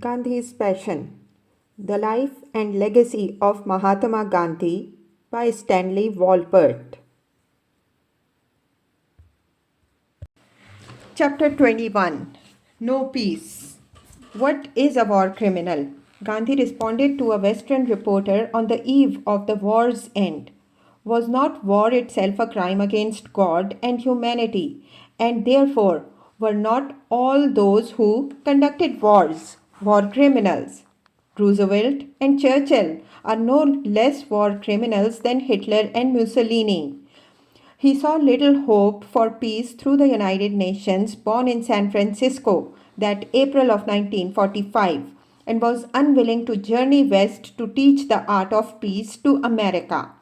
Gandhi's Passion: The Life and Legacy of Mahatma Gandhi by Stanley Wolpert. Chapter 21: No Peace. What is a war criminal? Gandhi responded to a Western reporter on the eve of the war's end. Was not war itself a crime against God and humanity, and therefore were not all those who conducted wars war criminals? Roosevelt and Churchill are no less war criminals than Hitler and Mussolini. He saw little hope for peace through the United Nations, born in San Francisco that April of 1945, and was unwilling to journey west to teach the art of peace to America.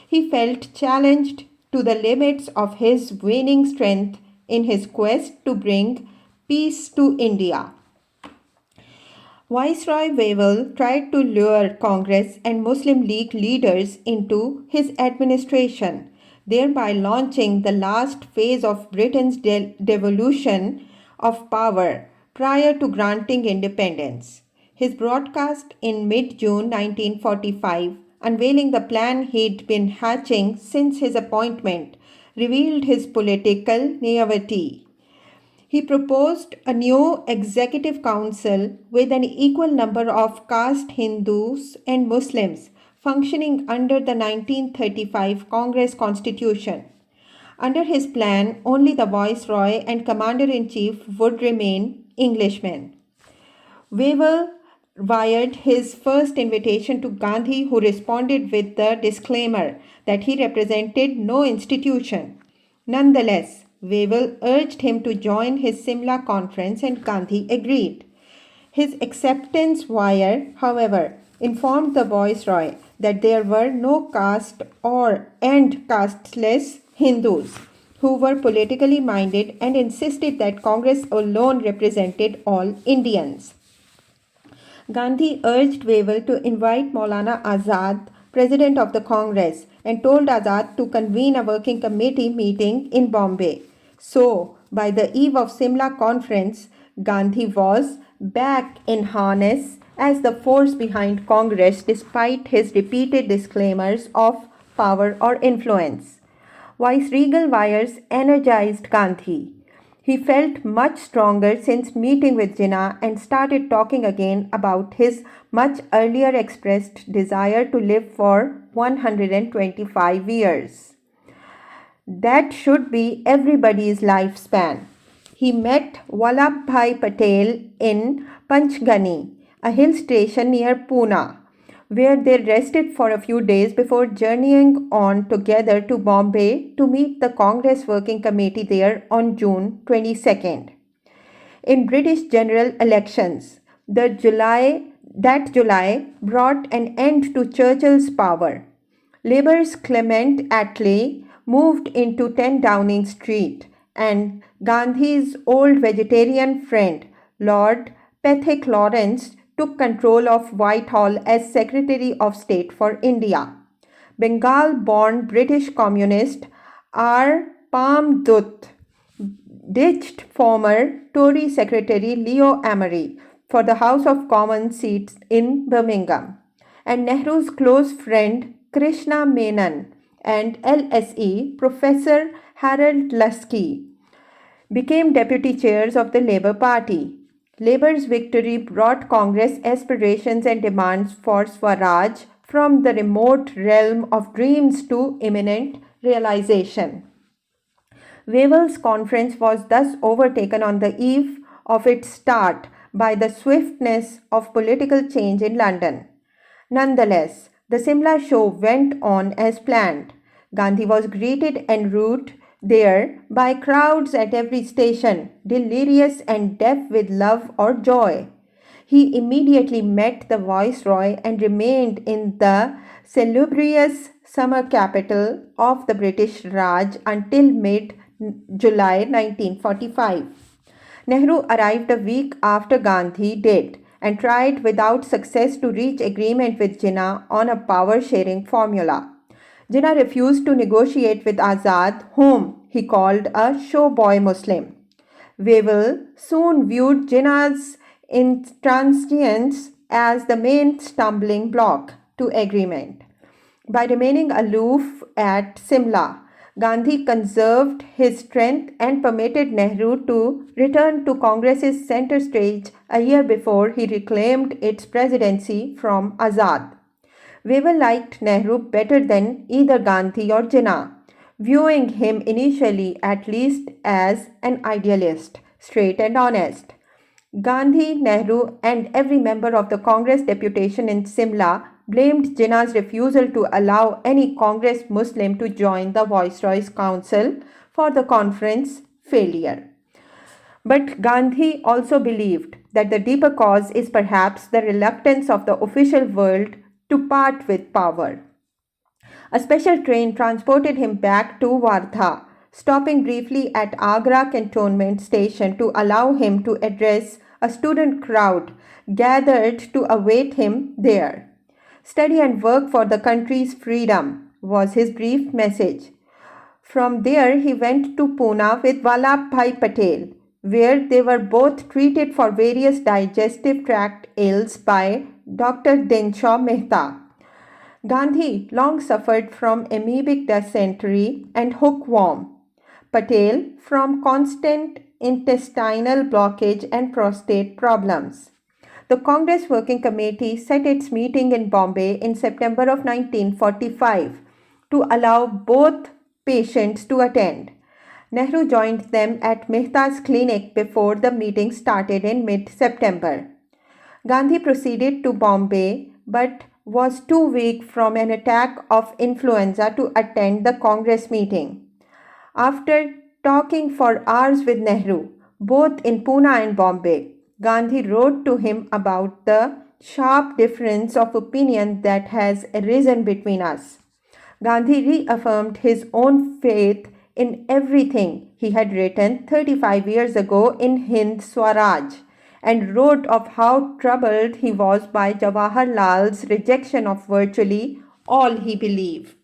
He felt challenged to the limits of his waning strength in his quest to bring peace to India. Viceroy Wavell tried to lure Congress and Muslim League leaders into his administration, thereby launching the last phase of Britain's devolution of power prior to granting independence. His broadcast in mid-June 1945, unveiling the plan he'd been hatching since his appointment, revealed his political naivety. He proposed a new executive council with an equal number of caste Hindus and Muslims functioning under the 1935 Congress Constitution. Under his plan, only the Viceroy and Commander-in-Chief would remain Englishmen. Wavell wired his first invitation to Gandhi, who responded with the disclaimer that he represented no institution. Nonetheless, Wavell urged him to join his Simla conference and Gandhi agreed. His acceptance wire, however, informed the Viceroy that there were no caste and casteless Hindus who were politically minded and insisted that Congress alone represented all Indians. Gandhi urged Wavell to invite Maulana Azad, President of the Congress, and told Azad to convene a working committee meeting in Bombay. So, by the eve of Simla conference, Gandhi was back in harness as the force behind Congress despite his repeated disclaimers of power or influence. Viceregal wires energized Gandhi. He felt much stronger since meeting with Jinnah and started talking again about his much earlier expressed desire to live for 125 years. That should be everybody's lifespan. He met Vallabhbhai Patel in Panchgani, a hill station near Pune, where they rested for a few days before journeying on together to Bombay to meet the Congress Working Committee there on June 22nd. In British general elections, that July brought an end to Churchill's power. Labour's Clement Attlee moved into 10 Downing Street, and Gandhi's old vegetarian friend, Lord Pethick Lawrence, took control of Whitehall as Secretary of State for India. Bengal-born British communist R. Palm Dutt ditched former Tory Secretary Leo Amery for the House of Commons seat in Birmingham, and Nehru's close friend Krishna Menon and LSE Professor Harold Lasky became deputy chairs of the Labour Party. Labour's victory brought Congress aspirations and demands for Swaraj from the remote realm of dreams to imminent realization. Wavell's conference was thus overtaken on the eve of its start by the swiftness of political change in London. Nonetheless, the Simla show went on as planned. Gandhi was greeted en route there by crowds at every station, delirious and deaf with love or joy. He immediately met the Viceroy and remained in the salubrious summer capital of the British Raj until mid-July 1945. Nehru arrived a week after Gandhi did and tried without success to reach agreement with Jinnah on a power-sharing formula. Jinnah refused to negotiate with Azad, whom he called a showboy Muslim. Wavell soon viewed Jinnah's intransigence as the main stumbling block to agreement. By remaining aloof at Simla, Gandhi conserved his strength and permitted Nehru to return to Congress's center stage a year before he reclaimed its presidency from Azad. Weaver liked Nehru better than either Gandhi or Jinnah, viewing him initially at least as an idealist, straight and honest. Gandhi, Nehru, and every member of the Congress deputation in Simla blamed Jinnah's refusal to allow any Congress Muslim to join the Viceroy's Council for the conference failure. But Gandhi also believed that the deeper cause is perhaps the reluctance of the official world to part with power. A special train transported him back to Wardha, stopping briefly at Agra Cantonment Station to allow him to address a student crowd gathered to await him there. Study and work for the country's freedom was his brief message. From there, he went to Pune with Vallabhbhai Patel, where they were both treated for various digestive tract ills by Dr. Dinshaw Mehta. Gandhi long suffered from amoebic dysentery and hookworm. Patel from constant intestinal blockage and prostate problems. The Congress Working Committee set its meeting in Bombay in September of 1945 to allow both patients to attend. Nehru joined them at Mehta's clinic before the meeting started in mid-September. Gandhi proceeded to Bombay but was too weak from an attack of influenza to attend the Congress meeting. After talking for hours with Nehru, both in Pune and Bombay, Gandhi wrote to him about the sharp difference of opinion that has arisen between us. Gandhi reaffirmed his own faith in everything he had written 35 years ago in Hind Swaraj and wrote of how troubled he was by Jawaharlal's rejection of virtually all he believed.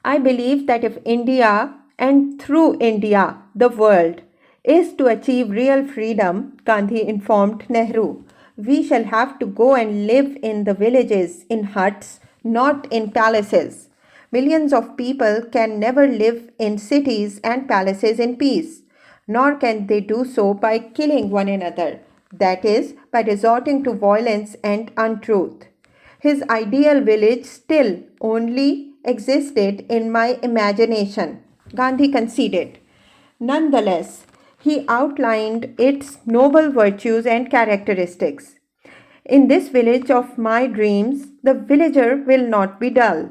I believe that if India, and through India, the world, is to achieve real freedom, Gandhi informed Nehru, we shall have to go and live in the villages, in huts, not in palaces. Millions of people can never live in cities and palaces in peace, nor can they do so by killing one another, that is, by resorting to violence and untruth. His ideal village still only existed in my imagination, Gandhi conceded. Nonetheless, he outlined its noble virtues and characteristics. In this village of my dreams, the villager will not be dull.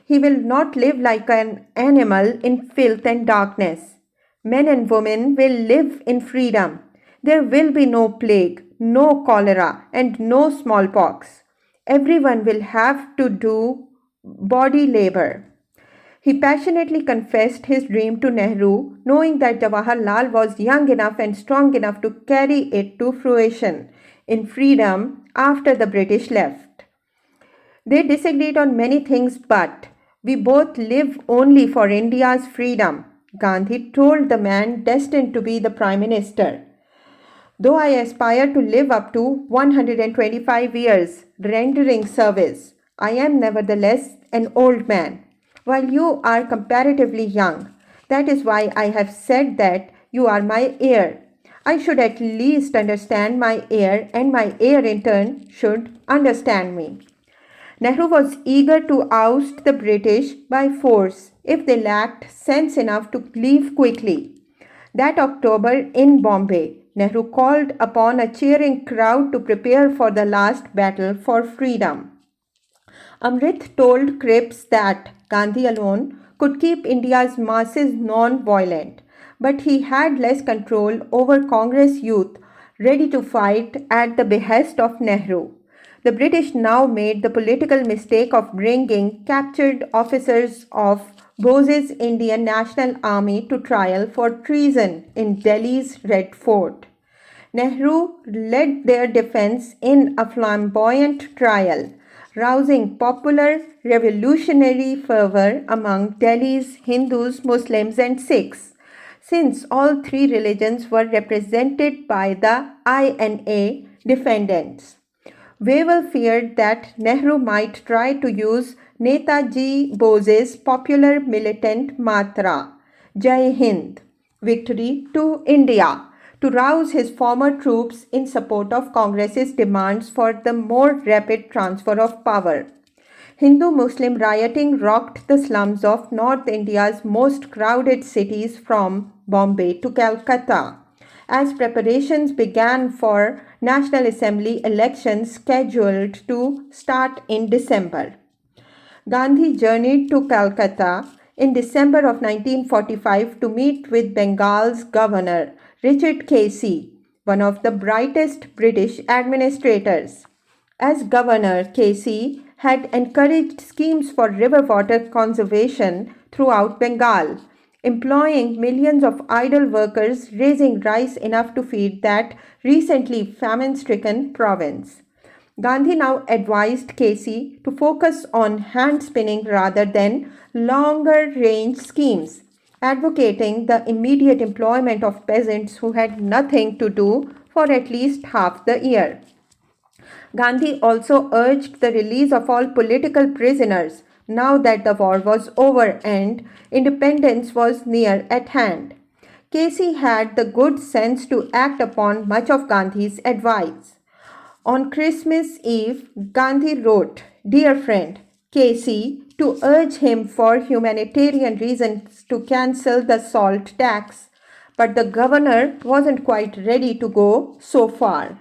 He will not live like an animal in filth and darkness. Men and women will live in freedom. There will be no plague, no cholera, and no smallpox. Everyone will have to do body labor. He passionately confessed his dream to Nehru, knowing that Jawaharlal was young enough and strong enough to carry it to fruition in freedom after the British left. They disagreed on many things, but we both live only for India's freedom, Gandhi told the man destined to be the Prime Minister. Though I aspire to live up to 125 years, rendering service, I am nevertheless an old man, while you are comparatively young. That is why I have said that you are my heir. I should at least understand my heir, and my heir in turn should understand me. Nehru was eager to oust the British by force if they lacked sense enough to leave quickly. That October in Bombay, Nehru called upon a cheering crowd to prepare for the last battle for freedom. Amrit told Cripps that Gandhi alone could keep India's masses non-violent, but he had less control over Congress youth ready to fight at the behest of Nehru. The British now made the political mistake of bringing captured officers of Bose's Indian National Army to trial for treason in Delhi's Red Fort. Nehru led their defense in a flamboyant trial, rousing popular revolutionary fervor among Delhi's Hindus, Muslims, and Sikhs. since all three religions were represented by the INA defendants. Wavell feared that Nehru might try to use Netaji Bose's popular militant mantra, Jai Hind, victory to India, to rouse his former troops in support of Congress's demands for the more rapid transfer of power. Hindu-Muslim rioting rocked the slums of North India's most crowded cities from Bombay to Calcutta as preparations began for National Assembly elections scheduled to start in December. Gandhi journeyed to Calcutta in December of 1945 to meet with Bengal's governor, Richard Casey, one of the brightest British administrators. As governor, Casey had encouraged schemes for river water conservation throughout Bengal, employing millions of idle workers raising rice enough to feed that recently famine-stricken province. Gandhi now advised Casey to focus on hand spinning rather than longer range schemes, advocating the immediate employment of peasants who had nothing to do for at least half the year. Gandhi also urged the release of all political prisoners now that the war was over and independence was near at hand. Casey had the good sense to act upon much of Gandhi's advice. On Christmas Eve, Gandhi wrote, "Dear friend, Casey, to urge him for humanitarian reasons to cancel the salt tax, but the governor wasn't quite ready to go so far."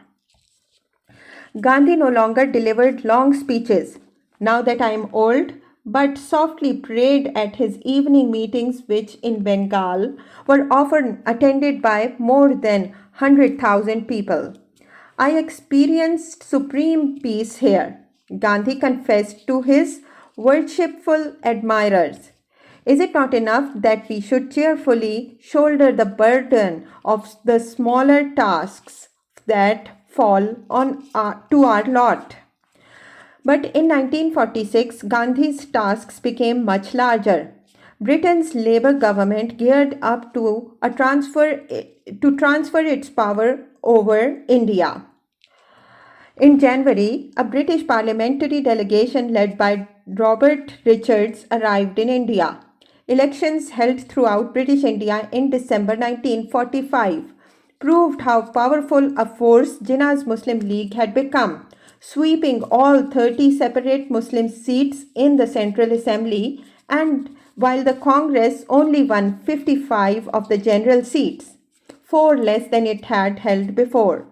Gandhi no longer delivered long speeches, now that I am old, but softly prayed at his evening meetings, which in Bengal were often attended by more than 100,000 people. "I experienced supreme peace here," Gandhi confessed to his worshipful admirers. "Is it not enough that we should cheerfully shoulder the burden of the smaller tasks that fall to our lot?" But in 1946, Gandhi's tasks became much larger. Britain's Labour government geared up to transfer its power over India. In January, a British parliamentary delegation led by Robert Richards arrived in India. Elections held throughout British India in December 1945 proved how powerful a force Jinnah's Muslim League had become, sweeping all 30 separate Muslim seats in the Central Assembly, and while the Congress only won 55 of the general seats, 4 less than it had held before.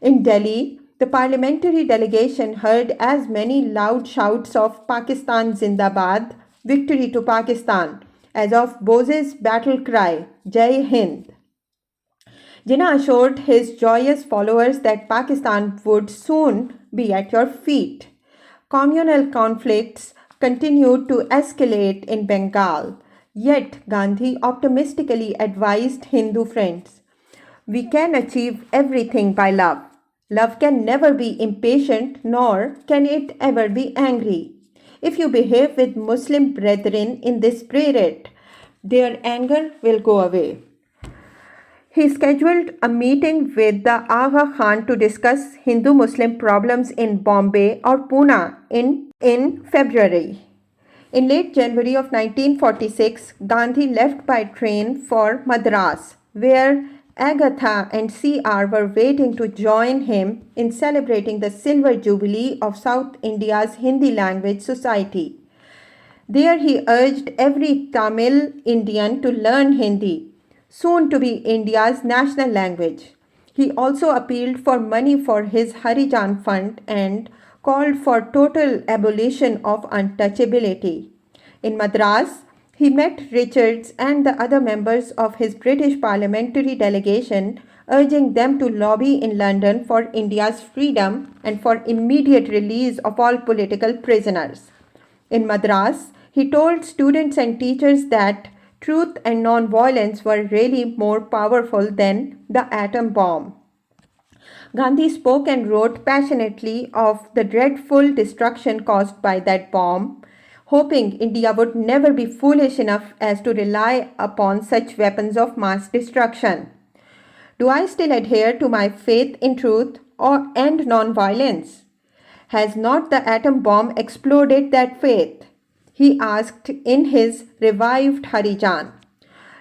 In Delhi, the parliamentary delegation heard as many loud shouts of "Pakistan Zindabad, victory to Pakistan," as of Bose's battle cry, "Jai Hind." Jinnah assured his joyous followers that Pakistan would soon be at your feet. Communal conflicts continued to escalate in Bengal, yet Gandhi optimistically advised Hindu friends, "We can achieve everything by love. Love can never be impatient, nor can it ever be angry. If you behave with Muslim brethren in this spirit, their anger will go away." He scheduled a meeting with the Agha Khan to discuss Hindu-Muslim problems in Bombay or Pune in February. In late January of 1946, Gandhi left by train for Madras, where Agatha and C.R. were waiting to join him in celebrating the Silver Jubilee of South India's Hindi language society. There he urged every Tamil Indian to learn Hindi, soon to be India's national language. He also appealed for money for his Harijan fund and called for total abolition of untouchability. In Madras, he met Richards and the other members of his British parliamentary delegation, urging them to lobby in London for India's freedom and for immediate release of all political prisoners. In Madras, he told students and teachers that truth and non-violence were really more powerful than the atom bomb. Gandhi spoke and wrote passionately of the dreadful destruction caused by that bomb, hoping India would never be foolish enough as to rely upon such weapons of mass destruction. Do I still adhere to my faith in truth and non-violence? Has not the atom bomb exploded that faith? He asked in his revived Harijan.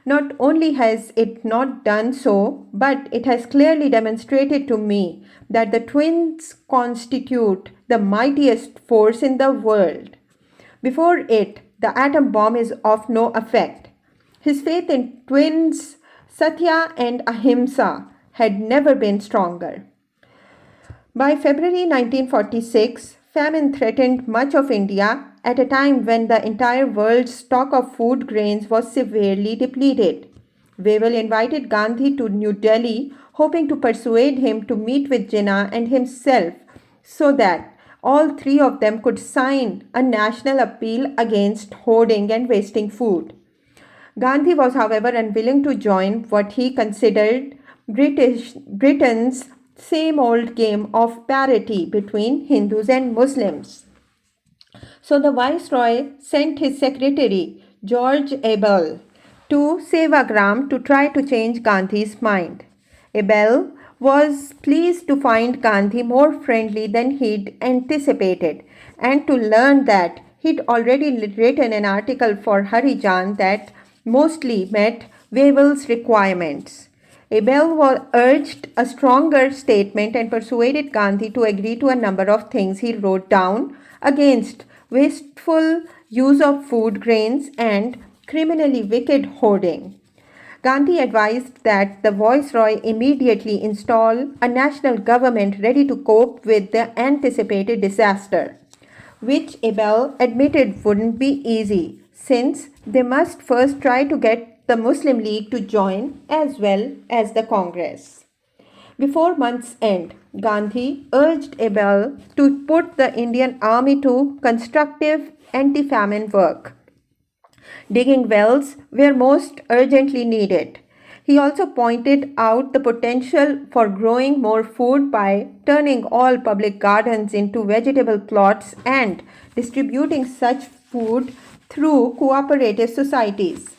Not only has it not done so, but it has clearly demonstrated to me that the twins constitute the mightiest force in the world. Before it, the atom bomb is of no effect. His faith in twins Satya and Ahimsa had never been stronger. By February 1946, famine threatened much of India at a time when the entire world's stock of food grains was severely depleted. Wavell invited Gandhi to New Delhi, hoping to persuade him to meet with Jinnah and himself so that all three of them could sign a national appeal against hoarding and wasting food. Gandhi was, however, unwilling to join what he considered Britain's same old game of parity between Hindus and Muslims. So the Viceroy sent his secretary, George Abel, to Sevagram to try to change Gandhi's mind. Abel was pleased to find Gandhi more friendly than he'd anticipated and to learn that he'd already written an article for Harijan that mostly met Wavell's requirements. Abel urged a stronger statement and persuaded Gandhi to agree to a number of things he wrote down against wasteful use of food grains and criminally wicked hoarding. Gandhi advised that the Viceroy immediately install a national government ready to cope with the anticipated disaster, which Abel admitted wouldn't be easy, since they must first try to get the Muslim League to join as well as the Congress. Before month's end, Gandhi urged Abel to put the Indian army to constructive anti-famine work, digging wells where most urgently needed. He also pointed out the potential for growing more food by turning all public gardens into vegetable plots and distributing such food through cooperative societies.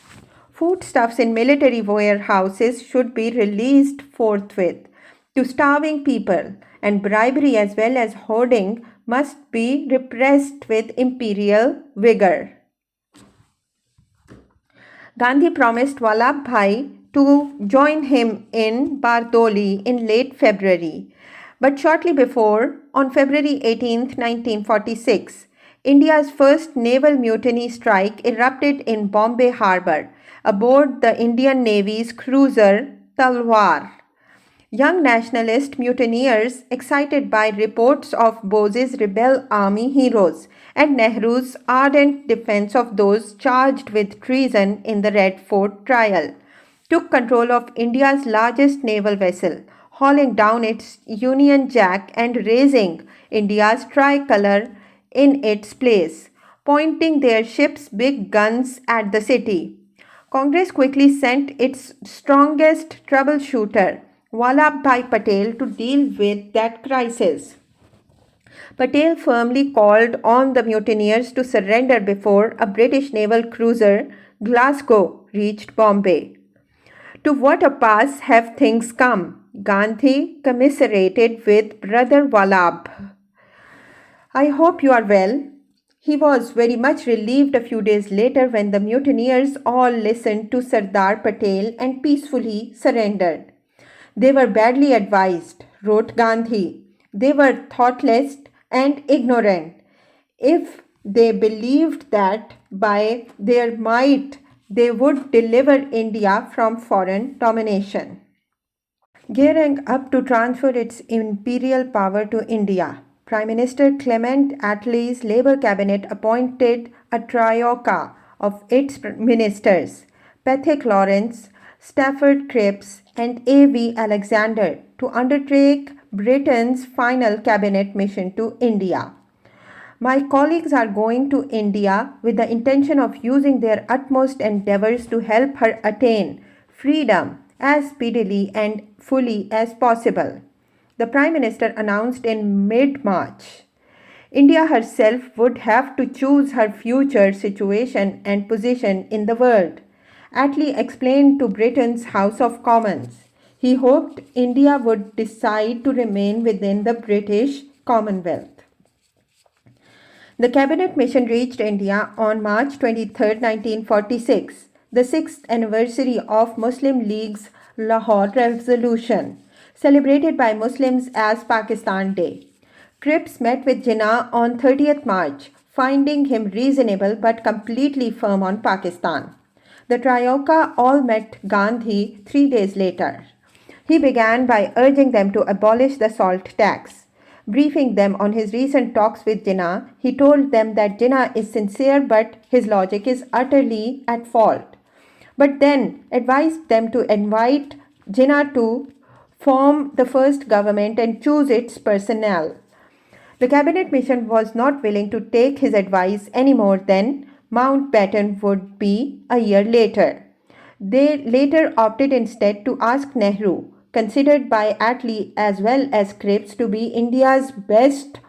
Foodstuffs in military warehouses should be released forthwith to starving people, and bribery as well as hoarding must be repressed with imperial vigor. Gandhi promised Vallabhbhai to join him in Bardoli in late February. But shortly before, on February 18, 1946, India's first naval mutiny strike erupted in Bombay Harbour aboard the Indian Navy's cruiser Talwar. Young nationalist mutineers, excited by reports of Bose's rebel army heroes and Nehru's ardent defense of those charged with treason in the Red Fort trial, took control of India's largest naval vessel, hauling down its Union Jack and raising India's tricolour in its place, pointing their ships' big guns at the city. Congress quickly sent its strongest troubleshooter, Vallabhbhai Patel, to deal with that crisis. Patel firmly called on the mutineers to surrender before a British naval cruiser, Glasgow, reached Bombay. To what a pass have things come, Gandhi commiserated with Brother Vallabh. I hope you are well. He was very much relieved a few days later when the mutineers all listened to Sardar Patel and peacefully surrendered. They were badly advised, wrote Gandhi. They were thoughtless and ignorant. If they believed that by their might they would deliver India from foreign domination. Gearing up to transfer its imperial power to India, Prime Minister Clement Attlee's Labour cabinet appointed a troika of its ministers, Pethick Lawrence, Stafford Cripps, and A.V. Alexander, to undertake Britain's final cabinet mission to India. My colleagues are going to India with the intention of using their utmost endeavours to help her attain freedom as speedily and fully as possible, the Prime Minister announced in mid-March. India herself would have to choose her future situation and position in the world. Attlee explained to Britain's House of Commons. He hoped India would decide to remain within the British Commonwealth. The cabinet mission reached India on March 23, 1946, the 6th anniversary of Muslim League's Lahore Resolution, celebrated by Muslims as Pakistan Day. Cripps met with Jinnah on 30th March, finding him reasonable but completely firm on Pakistan. The Trioca all met Gandhi 3 days later. He began by urging them to abolish the salt tax. Briefing them on his recent talks with Jinnah, he told them that Jinnah is sincere but his logic is utterly at fault. But then advised them to invite Jinnah to form the first government and choose its personnel. The cabinet mission was not willing to take his advice any more than Mountbatten would be a year later. They later opted instead to ask Nehru, considered by Attlee as well as Cripps to be India's best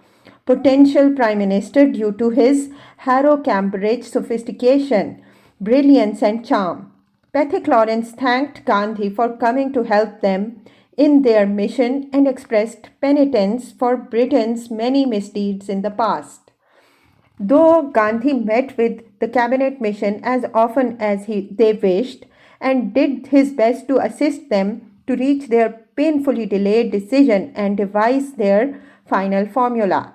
potential prime minister due to his Harrow-Cambridge sophistication, brilliance and charm. Pethick Lawrence thanked Gandhi for coming to help them in their mission and expressed penitence for Britain's many misdeeds in the past. Though Gandhi met with the cabinet mission as often as they wished and did his best to assist them to reach their painfully delayed decision and devise their final formula,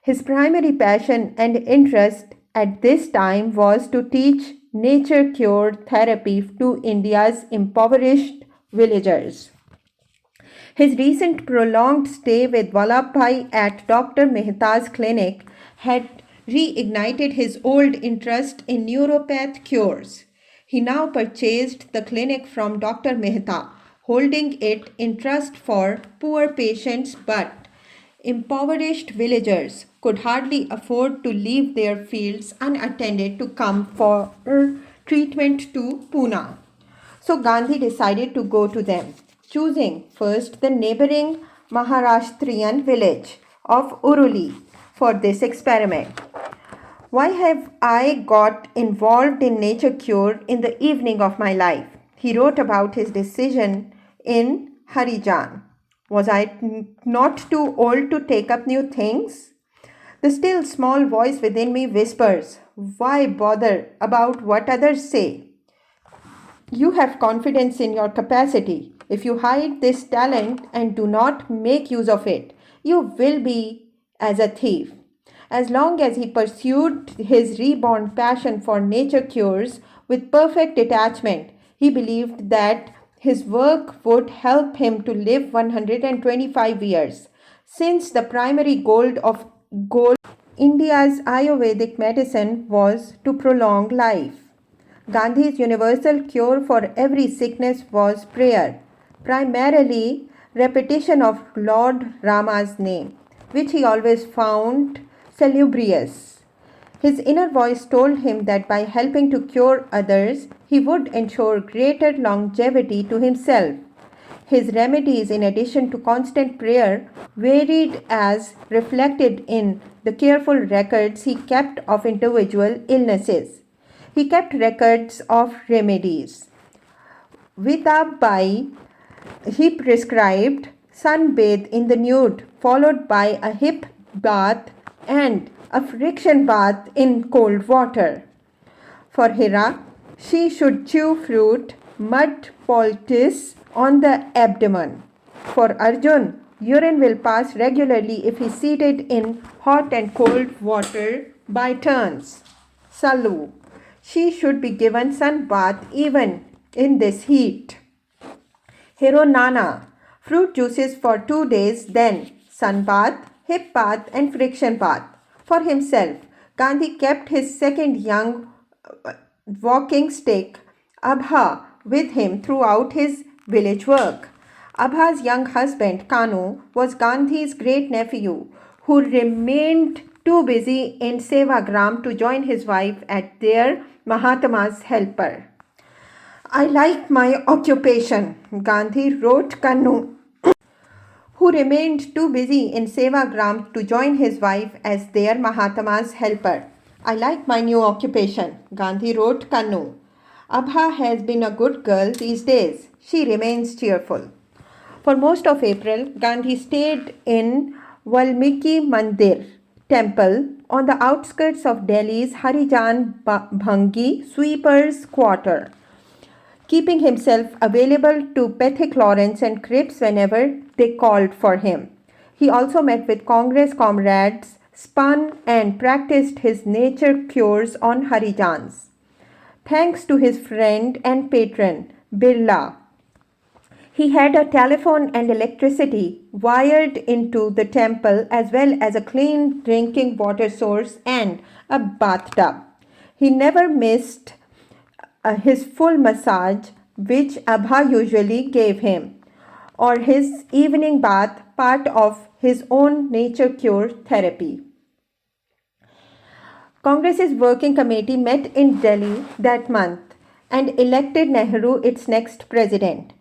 his primary passion and interest at this time was to teach nature cure therapy to India's impoverished villagers. His recent prolonged stay with Vallabhbhai at Dr. Mehta's clinic had reignited his old interest in neuropath cures. He now purchased the clinic from Dr. Mehta, holding it in trust for poor patients, but impoverished villagers could hardly afford to leave their fields unattended to come for treatment to Pune. So Gandhi decided to go to them, choosing first the neighboring Maharashtrian village of Uruli for this experiment. Why have I got involved in nature cure in the evening of my life? He wrote about his decision in Harijan. Was I not too old to take up new things? The still small voice within me whispers, why bother about what others say? You have confidence in your capacity. If you hide this talent and do not make use of it, you will be as a thief. As long as he pursued his reborn passion for nature cures with perfect detachment, he believed that his work would help him to live 125 years. Since the primary goal of India's Ayurvedic medicine was to prolong life, Gandhi's universal cure for every sickness was prayer, primarily repetition of Lord Rama's name, which he always found salubrious. His inner voice told him that by helping to cure others, he would ensure greater longevity to himself. His remedies, in addition to constant prayer, varied as reflected in the careful records he kept of individual illnesses. He kept records of remedies. Vidabhai, he prescribed sunbathe in the nude, followed by a hip bath and a friction bath in cold water. For Hira, she should chew fruit, mud poultice on the abdomen. For Arjun, urine will pass regularly if he is seated in hot and cold water by turns. Salu, she should be given sun bath even in this heat. Hero Nana, fruit juices for 2 days, then sun bath, hip bath and friction bath. For himself, Gandhi kept his second young walking stick, Abha, with him throughout his village work. Abha's young husband, Kanu, was Gandhi's great-nephew, who remained too busy in Sevagram to join his wife at their Mahatma's helper. I like my occupation, Gandhi wrote Kanu, who remained too busy in Sevagram to join his wife as their Mahatma's helper. I like my new occupation, Gandhi wrote Kannu. Abha has been a good girl these days. She remains cheerful. For most of April, Gandhi stayed in Valmiki Mandir temple on the outskirts of Delhi's Harijan Bhangi sweepers' quarter, keeping himself available to Pethic Lawrence and Cripps whenever they called for him. He also met with Congress comrades, spun and practiced his nature cures on Harijans. Thanks to his friend and patron, Birla, he had a telephone and electricity wired into the temple as well as a clean drinking water source and a bathtub. He never missed his full massage, which Abha usually gave him, or his evening bath, part of his own nature cure therapy. Congress's working committee met in Delhi that month and elected Nehru its next president.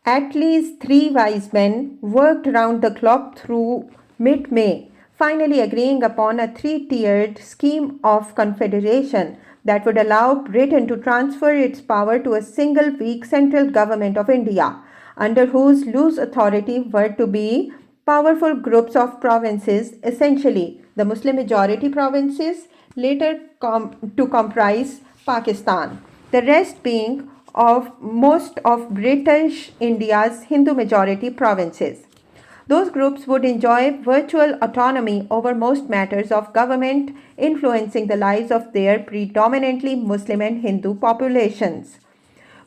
Attlee's three wise men worked round the clock through mid-May, finally agreeing upon a three-tiered scheme of confederation that would allow Britain to transfer its power to a single weak central government of India, under whose loose authority were to be powerful groups of provinces, essentially the Muslim majority provinces, later to comprise Pakistan, the rest being of most of British India's Hindu majority provinces. Those groups would enjoy virtual autonomy over most matters of government, influencing the lives of their predominantly Muslim and Hindu populations.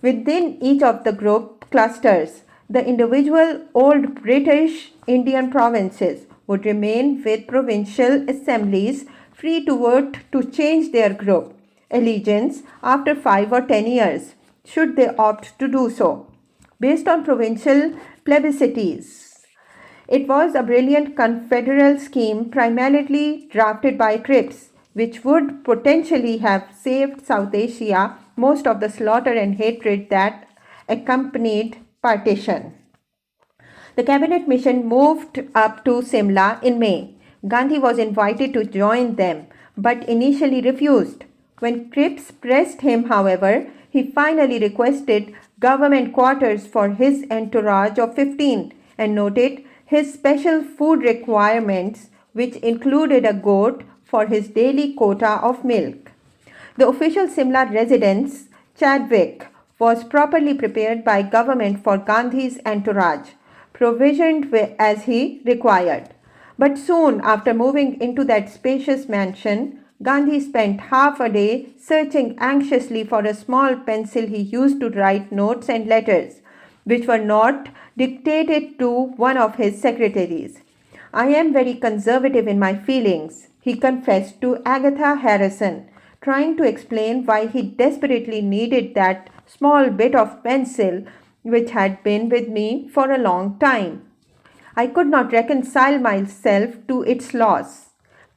Within each of the group clusters, the individual old British Indian provinces would remain with provincial assemblies free to vote to change their group allegiance after 5 or 10 years, should they opt to do so, based on provincial plebiscites. It was a brilliant confederal scheme primarily drafted by Cripps, which would potentially have saved South Asia most of the slaughter and hatred that accompanied partition. The cabinet mission moved up to Simla in May. Gandhi was invited to join them, but initially refused. When Cripps pressed him, however, he finally requested government quarters for his entourage of 15 and noted his special food requirements, which included a goat for his daily quota of milk. The official Simla residence, Chadwick, was properly prepared by government for Gandhi's entourage, provisioned as he required. But soon after moving into that spacious mansion, Gandhi spent half a day searching anxiously for a small pencil he used to write notes and letters, which were not dictated to one of his secretaries. "I am very conservative in my feelings," he confessed to Agatha Harrison, trying to explain why he desperately needed that small bit of pencil which had been with me for a long time. "I could not reconcile myself to its loss."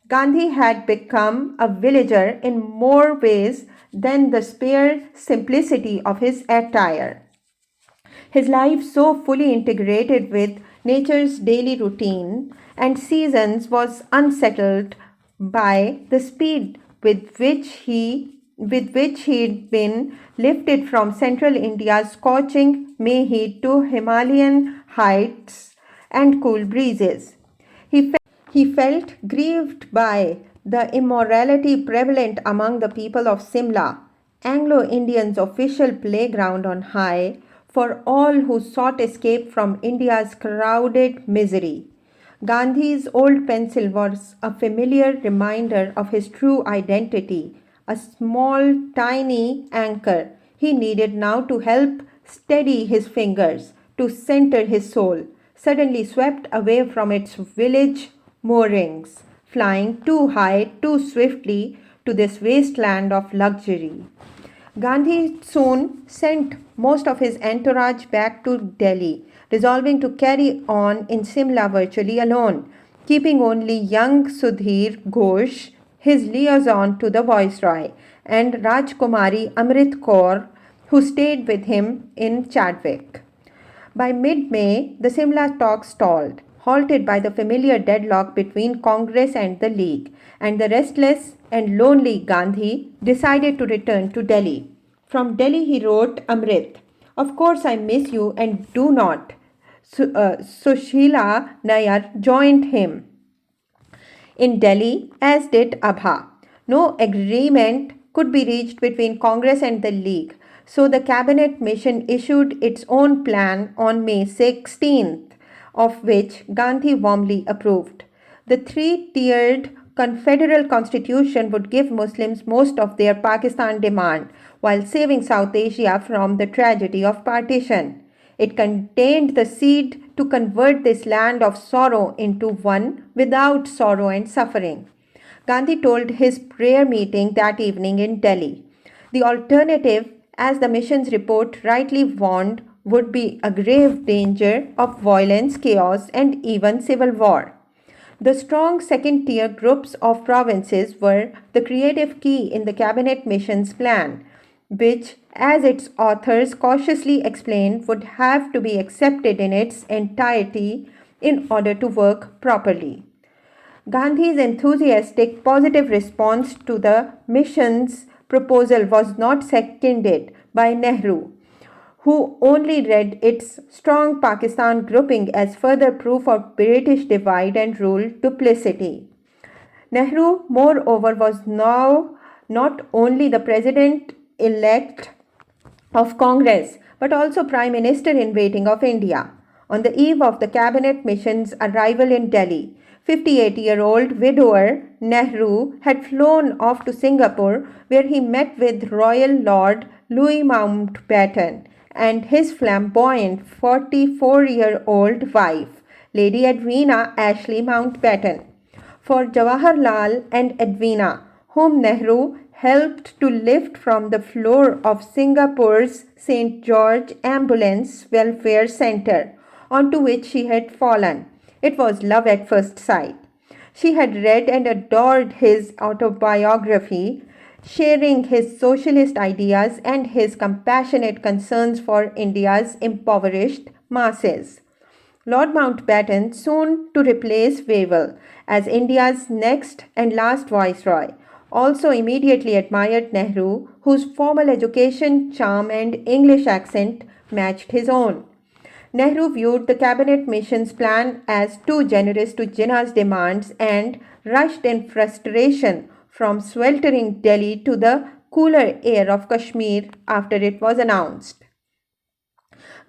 Gandhi had become a villager in more ways than the spare simplicity of his attire. His life, so fully integrated with nature's daily routine and seasons, was unsettled by the speed with which he'd been lifted from central India's scorching May heat to Himalayan heights and cool breezes. He felt grieved by the immorality prevalent among the people of Simla, Anglo-Indians' official playground on high for all who sought escape from India's crowded misery. Gandhi's old pencil was a familiar reminder of his true identity, a small, tiny anchor he needed now to help steady his fingers, to center his soul, suddenly swept away from its village moorings, flying too high, too swiftly to this wasteland of luxury. Gandhi soon sent most of his entourage back to Delhi, resolving to carry on in Simla virtually alone, keeping only young Sudhir Ghosh, his liaison to the Viceroy, and Rajkumari Amrit Kaur, who stayed with him in Chadwick. By mid-May, the Simla talks stalled. halted by the familiar deadlock between Congress and the League, and the restless and lonely Gandhi decided to return to Delhi. From Delhi, he wrote Amrit. Of course, I miss you and do not. Sushila Nayar joined him in Delhi, as did Abha. No agreement could be reached between Congress and the League, so the cabinet mission issued its own plan on May 16th, of which Gandhi warmly approved. The three-tiered confederal constitution would give Muslims most of their Pakistan demand while saving South Asia from the tragedy of partition. It contained the seed to convert this land of sorrow into one without sorrow and suffering. Gandhi told his prayer meeting that evening in Delhi. The alternative, as the mission's report rightly warned, would be a grave danger of violence, chaos, and even civil war. The strong second tier groups of provinces were the creative key in the cabinet mission's plan, which, as its authors cautiously explained, would have to be accepted in its entirety in order to work properly. Gandhi's enthusiastic, positive response to the mission's proposal was not seconded by Nehru, who only read its strong Pakistan grouping as further proof of British divide and rule duplicity. Nehru, moreover, was now not only the president elect of Congress but also Prime Minister in waiting of India. On the eve of the cabinet mission's arrival in Delhi, 58-year-old widower Nehru had flown off to Singapore, where he met with Royal Lord Louis Mountbatten and his flamboyant 44-year-old wife, Lady Edwina Ashley Mountbatten. For Jawaharlal and Edwina, whom Nehru helped to lift from the floor of Singapore's St. George Ambulance Welfare Center, onto which she had fallen. It was love at first sight. She had read and adored his autobiography, sharing his socialist ideas and his compassionate concerns for India's impoverished masses. Lord Mountbatten, soon to replace Wavell as India's next and last viceroy, also immediately admired Nehru, whose formal education, charm, and English accent matched his own. Nehru viewed the cabinet mission's plan as too generous to Jinnah's demands and rushed in frustration from sweltering Delhi to the cooler air of Kashmir after it was announced.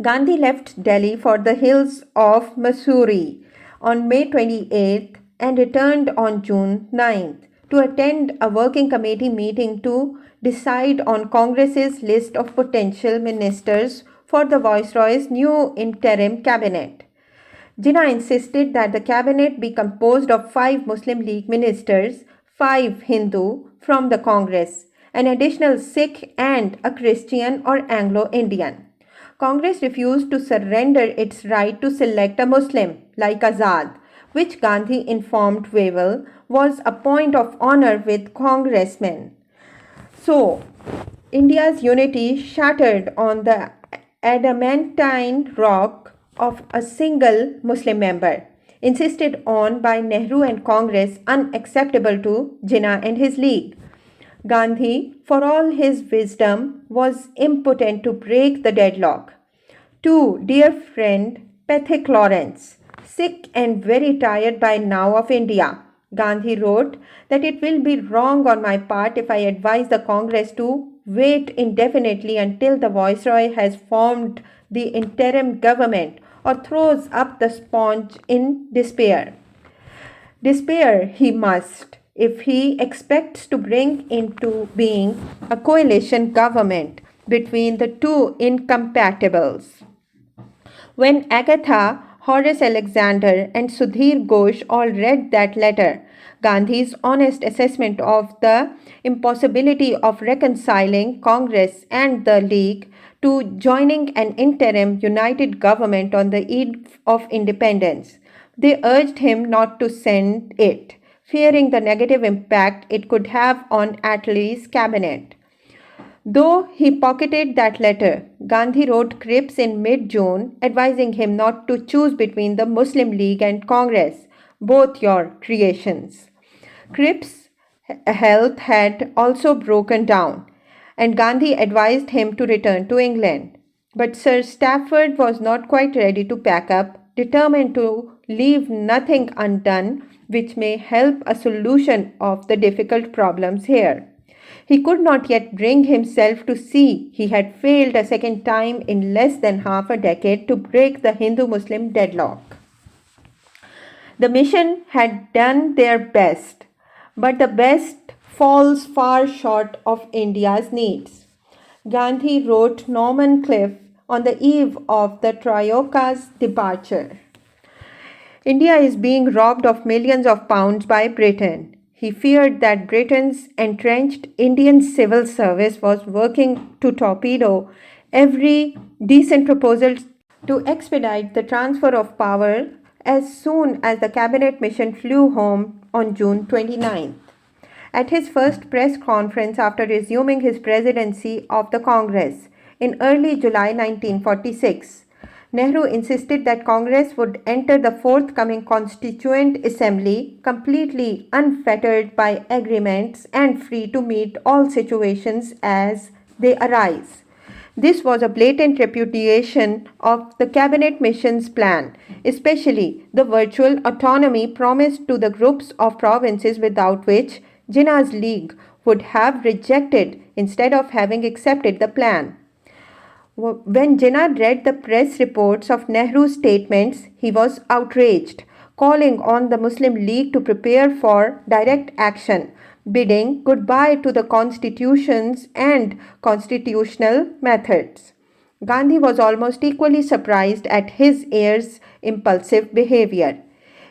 Gandhi left Delhi for the hills of Mussoorie on May 28th and returned on June 9th to attend a working committee meeting to decide on Congress's list of potential ministers for the Viceroy's new interim cabinet. Jinnah insisted that the cabinet be composed of 5 Muslim League ministers, 5 Hindu from the Congress, an additional Sikh, and a Christian or Anglo-Indian. Congress refused to surrender its right to select a Muslim, like Azad, which Gandhi informed Wavell was a point of honor with congressmen. So, India's unity shattered on the adamantine rock of a single Muslim member, insisted on by Nehru and Congress, unacceptable to Jinnah and his league. Gandhi, for all his wisdom, was impotent to break the deadlock. To dear friend Pethick Lawrence, sick and very tired by now of India, Gandhi wrote that it will be wrong on my part if I advise the Congress to wait indefinitely until the Viceroy has formed the interim government or throws up the sponge in despair. Despair he must if he expects to bring into being a coalition government between the two incompatibles. When Agatha, Horace Alexander, and Sudhir Ghosh all read that letter, Gandhi's honest assessment of the impossibility of reconciling Congress and the League to joining an interim united government on the eve of independence, they urged him not to send it, fearing the negative impact it could have on Attlee's cabinet. Though he pocketed that letter, Gandhi wrote Cripps in mid-June advising him not to choose between the Muslim League and Congress, both your creations. Cripps' health had also broken down, and Gandhi advised him to return to England. But Sir Stafford was not quite ready to pack up, determined to leave nothing undone which may help a solution of the difficult problems here. He could not yet bring himself to see he had failed a second time in less than half a decade to break the Hindu Muslim deadlock. The mission had done their best, but the best falls far short of India's needs. Gandhi wrote Norman Cliff on the eve of the Troika's departure. India is being robbed of millions of pounds by Britain. He feared that Britain's entrenched Indian civil service was working to torpedo every decent proposal to expedite the transfer of power as soon as the cabinet mission flew home on June 29th. At his first press conference after resuming his presidency of the Congress in early July 1946, Nehru insisted that Congress would enter the forthcoming Constituent Assembly completely unfettered by agreements and free to meet all situations as they arise. This was a blatant repudiation of the cabinet mission's plan, especially the virtual autonomy promised to the groups of provinces without which Jinnah's League would have rejected instead of having accepted the plan. When Jinnah read the press reports of Nehru's statements, he was outraged, calling on the Muslim League to prepare for direct action, bidding goodbye to the constitutions and constitutional methods. Gandhi was almost equally surprised at his heir's impulsive behavior.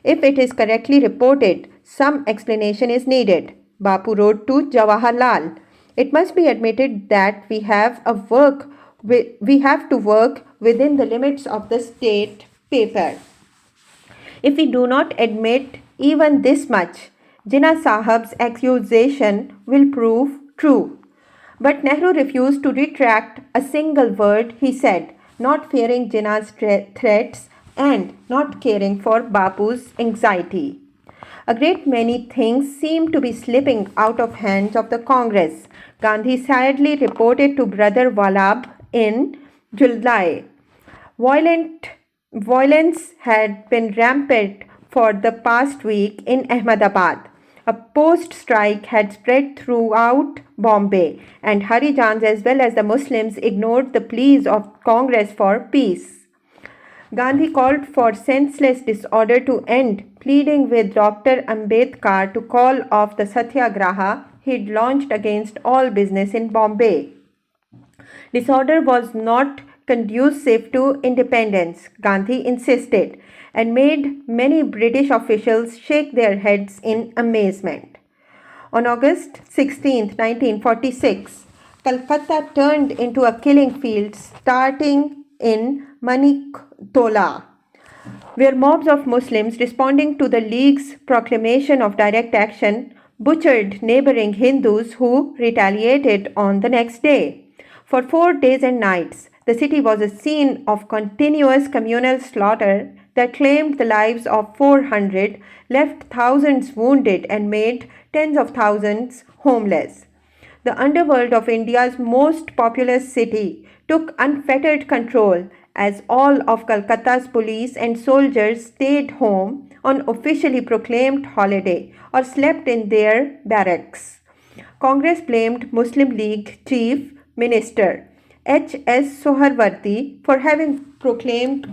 If it is correctly reported, some explanation is needed. Bapu wrote to Jawaharlal, "It must be admitted that we have to work within the limits of the state paper. If we do not admit even this much, Jinnah Sahib's accusation will prove true." But Nehru refused to retract a single word he said, not fearing Jinnah's threats and not caring for Bapu's anxiety. A great many things seemed to be slipping out of hands of the Congress, Gandhi sadly reported to Brother Vallabh in July. Violence had been rampant for the past week in Ahmedabad. A post-strike had spread throughout Bombay, and Harijans as well as the Muslims ignored the pleas of Congress for peace. Gandhi called for senseless disorder to end, pleading with Dr. Ambedkar to call off the satyagraha he'd launched against all business in Bombay. Disorder was not conducive to independence, Gandhi insisted, and made many British officials shake their heads in amazement. On August 16, 1946, Calcutta turned into a killing field starting in Maniktola, where mobs of Muslims responding to the League's proclamation of direct action butchered neighboring Hindus who retaliated on the next day. For 4 days and nights, the city was a scene of continuous communal slaughter that claimed the lives of 400, left thousands wounded, and made tens of thousands homeless. The underworld of India's most populous city took unfettered control as all of Calcutta's police and soldiers stayed home on officially proclaimed holiday or slept in their barracks. Congress blamed Muslim League Chief Minister H.S. Soharwardi for having proclaimed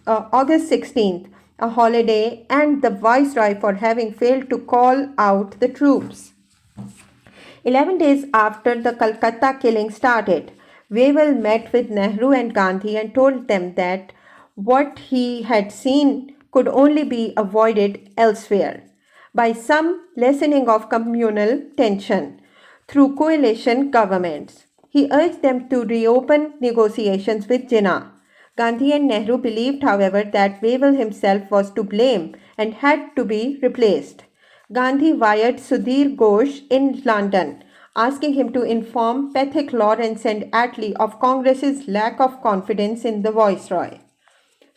August 16th a holiday and the Viceroy for having failed to call out the troops. 11 days after the Calcutta killing started, Wavell met with Nehru and Gandhi and told them that what he had seen could only be avoided elsewhere by some lessening of communal tension through coalition governments. He urged them to reopen negotiations with Jinnah. Gandhi and Nehru believed, however, that Wavell himself was to blame and had to be replaced. Gandhi wired Sudhir Ghosh in London, asking him to inform Pethick, Lawrence, and Attlee of Congress's lack of confidence in the Viceroy.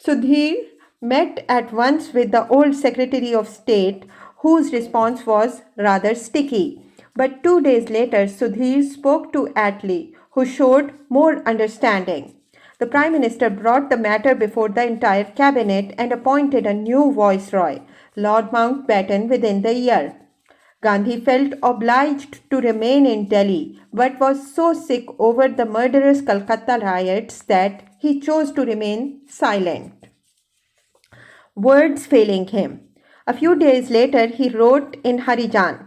Sudhir met at once with the old Secretary of State, whose response was rather sticky. But 2 days later, Sudhir spoke to Attlee, who showed more understanding. The Prime Minister brought the matter before the entire cabinet and appointed a new Viceroy, Lord Mountbatten, within the year. Gandhi felt obliged to remain in Delhi, but was so sick over the murderous Calcutta riots that he chose to remain silent, words failing him. A few days later, he wrote in Harijan,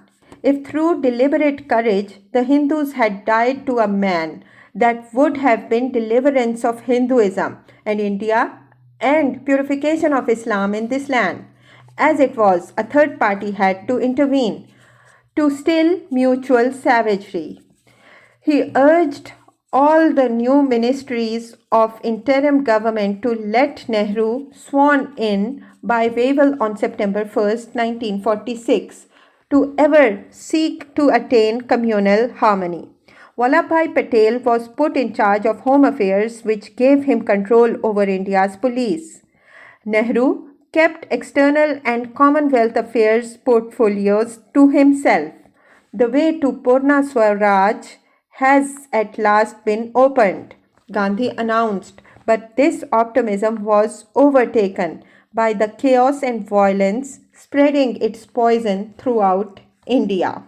"If through deliberate courage the Hindus had died to a man, that would have been deliverance of Hinduism and India and purification of Islam in this land. As it was, a third party had to intervene to still mutual savagery." He urged all the new ministries of interim government to let Nehru sworn in by Wavell on September 1st, 1946, to ever seek to attain communal harmony. Vallabhbhai Patel was put in charge of Home Affairs, which gave him control over India's police. Nehru kept external and Commonwealth affairs portfolios to himself. The way to Purna Swaraj has at last been opened, Gandhi announced, but this optimism was overtaken by the chaos and violence spreading its poison throughout India.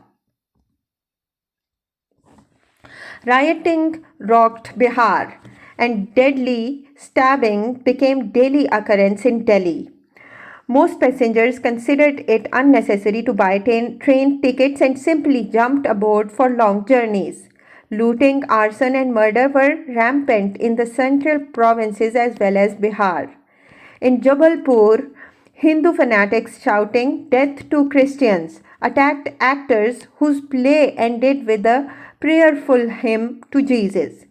Rioting rocked Bihar, and deadly stabbing became daily occurrence in Delhi. Most passengers considered it unnecessary to buy train tickets and simply jumped aboard for long journeys. Looting, arson, and murder were rampant in the central provinces as well as Bihar. In Jabalpur, Hindu fanatics shouting "Death to Christians" attacked actors whose play ended with a prayerful hymn to Jesus.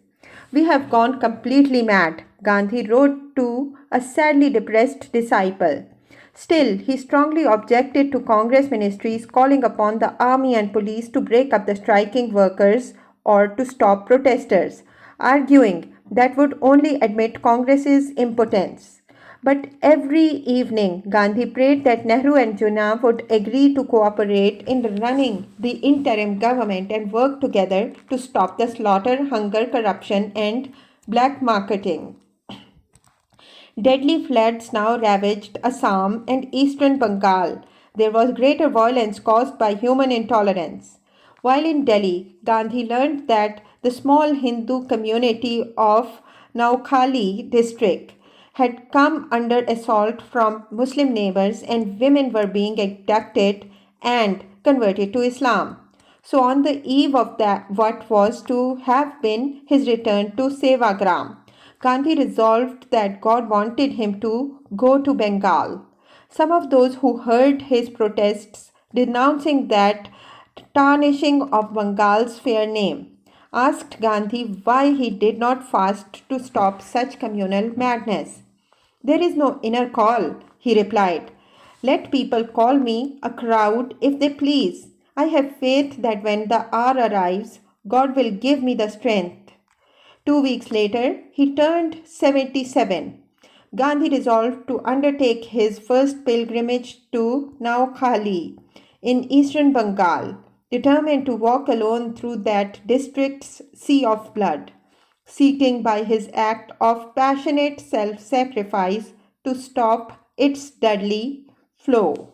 "We have gone completely mad," Gandhi wrote to a sadly depressed disciple. Still, he strongly objected to Congress ministries calling upon the army and police to break up the striking workers or to stop protesters, arguing that would only admit Congress's impotence. But every evening, Gandhi prayed that Nehru and Jinnah would agree to cooperate in running the interim government and work together to stop the slaughter, hunger, corruption, and black marketing. Deadly floods now ravaged Assam and eastern Bengal. There was greater violence caused by human intolerance. While in Delhi, Gandhi learned that the small Hindu community of Naukhali district had come under assault from Muslim neighbors and women were being abducted and converted to Islam. So on the eve of what was to have been his return to Sevagram, Gandhi resolved that God wanted him to go to Bengal. Some of those who heard his protests denouncing that tarnishing of Bengal's fair name asked Gandhi why he did not fast to stop such communal madness. "There is no inner call," he replied. "Let people call me a crowd if they please. I have faith that when the hour arrives, God will give me the strength." 2 weeks later, he turned 77. Gandhi resolved to undertake his first pilgrimage to Naukhali in eastern Bengal, determined to walk alone through that district's sea of blood, seeking by his act of passionate self-sacrifice to stop its deadly flow.